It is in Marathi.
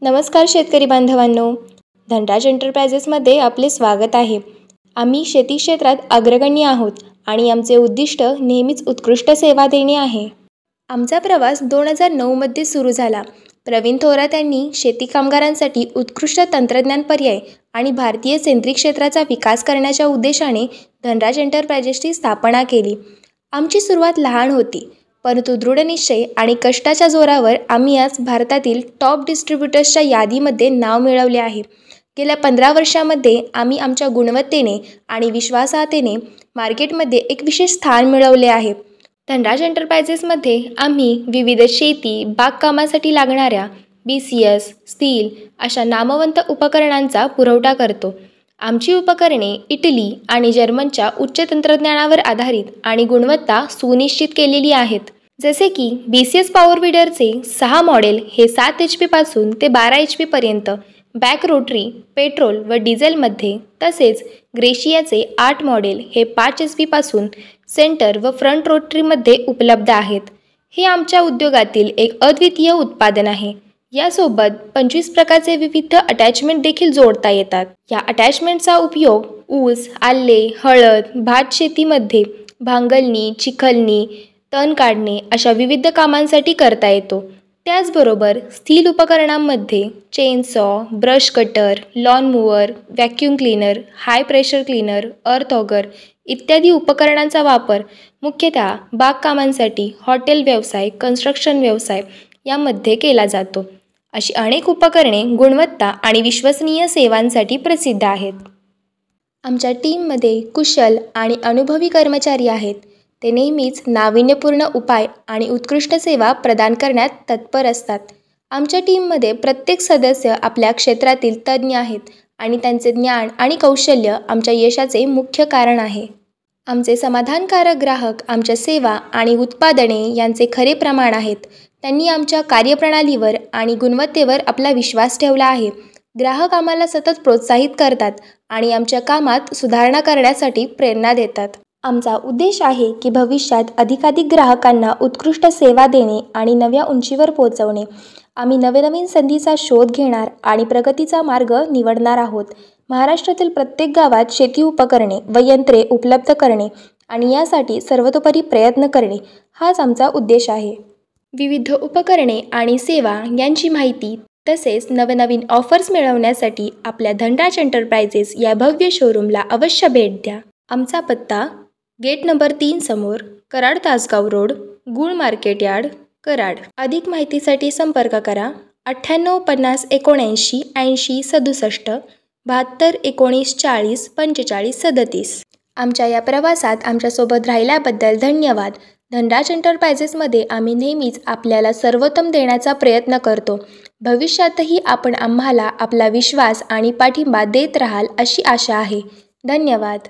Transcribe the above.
नमस्कार शेतकरी बांधवांनो, धनराज एंटरप्राइजेसमध्ये आपले स्वागत आहे. आम्ही शेती क्षेत्रात अग्रगण्य आहोत आणि आमचे उद्दिष्ट नेहमीच उत्कृष्ट सेवा देणे आहे. आमचा प्रवास 2009मध्ये सुरू झाला. प्रवीण थोरात यांनी शेती कामगारांसाठी उत्कृष्ट तंत्रज्ञान पर्याय आणि भारतीय सेंद्रिय क्षेत्राचा विकास करण्याच्या उद्देशाने धनराज एंटरप्राइजेसची स्थापना केली. आमची सुरुवात लहान होती, परंतु दृढनिश्चय आणि कष्टाच्या जोरावर आम्ही आज भारतातील टॉप डिस्ट्रीब्युटर्सच्या यादीमध्ये नाव मिळवले आहे. गेल्या 15 वर्षांमध्ये आम्ही आमच्या गुणवत्तेने आणि विश्वासार्हतेने मार्केटमध्ये एक विशेष स्थान मिळवले आहे. धनराज एंटरप्राइजेसमध्ये आम्ही विविध शेती, बागकामासाठी लागणाऱ्या BCS, स्टील अशा नामवंत उपकरणांचा पुरवठा करतो. आमची उपकरणे इटली आणि जर्मनच्या उच्च तंत्रज्ञानावर आधारित आणि गुणवत्ता सुनिश्चित केलेली आहेत. जसे की BCS पॉवर विडरचे 6 मॉडेल हे 7 HP पासून ते 12 HP पर्यंत बॅक रोटरी, पेट्रोल व डिझेलमध्ये, तसेच ग्रेशियाचे 8 मॉडेल हे 5 HP पासून सेंटर व फ्रंट रोटरीमध्ये उपलब्ध आहेत. हे आमच्या उद्योगातील एक अद्वितीय उत्पादन आहे. यासोबत 25 प्रकारचे विविध अटॅचमेंट देखील जोडता येतात. या अटॅचमेंटचा उपयोग ऊस, आले, हळद, भात शेतीमध्ये भांगलणी, चिखलणी, तण काढणे अशा विविध कामांसाठी करता येतो. त्याचबरोबर स्टील उपकरणांमध्ये chainsaw, brush cutter, lawn mower, vacuum cleaner, high pressure cleaner, earth auger इत्यादी उपकरणांचा वापर मुख्यतः बागकामांसाठी, हॉटेल व्यवसाय, कन्स्ट्रक्शन व्यवसाय यामध्ये केला जातो. अशी अनेक उपकरणे गुणवत्ता आणि विश्वसनीय सेवांसाठी प्रसिद्ध आहेत. आमच्या टीममध्ये कुशल आणि अनुभवी कर्मचारी आहेत. ते नेहमीच नाविन्यपूर्ण उपाय आणि उत्कृष्ट सेवा प्रदान करण्यात तत्पर असतात. आमच्या टीममध्ये प्रत्येक सदस्य आपल्या क्षेत्रातील तज्ज्ञ आहेत आणि त्यांचे ज्ञान आणि कौशल्य आमच्या यशाचे मुख्य कारण आहे. आमचे समाधानकारक ग्राहक आमच्या सेवा आणि उत्पादने यांचे खरे प्रमाण आहेत. त्यांनी आमच्या कार्यप्रणालीवर आणि गुणवत्तेवर आपला विश्वास ठेवला आहे. ग्राहक आम्हाला सतत प्रोत्साहित करतात आणि आमच्या कामात सुधारणा करण्यासाठी प्रेरणा देतात. आमचा उद्देश आहे की भविष्यात अधिकाधिक ग्राहकांना उत्कृष्ट सेवा देणे आणि नव्या उंचीवर पोहोचवणे. आम्ही नवनवीन संधीचा शोध घेणार आणि प्रगतीचा मार्ग निवडणार आहोत. महाराष्ट्रातील प्रत्येक गावात शेती उपकरणे व यंत्रे उपलब्ध करणे आणि यासाठी सर्वतोपरी प्रयत्न करणे हाच आमचा उद्देश आहे. विविध उपकरणे आणि सेवा यांची माहिती तसेच नवनवीन ऑफर्स मिळवण्यासाठी आपल्या धनराज एंटरप्राइजेस या भव्य शोरूमला अवश्य भेट द्या. आमचा पत्ता गेट नंबर 3 समोर, कराड तासगाव रोड, गुळ मार्केट यार्ड, कराड. अधिक माहितीसाठी संपर्क करा 98 50 79 80 67 72 19 40 45 37. आमच्या या प्रवासात आमच्यासोबत राहिल्याबद्दल धन्यवाद. धनराज एंटरप्राइजेसमध्ये आम्ही नेहमीच आपल्याला सर्वोत्तम देण्याचा प्रयत्न करतो. भविष्यातही आपण आम्हाला आपला विश्वास आणि पाठिंबा देत राहाल अशी आशा आहे. धन्यवाद.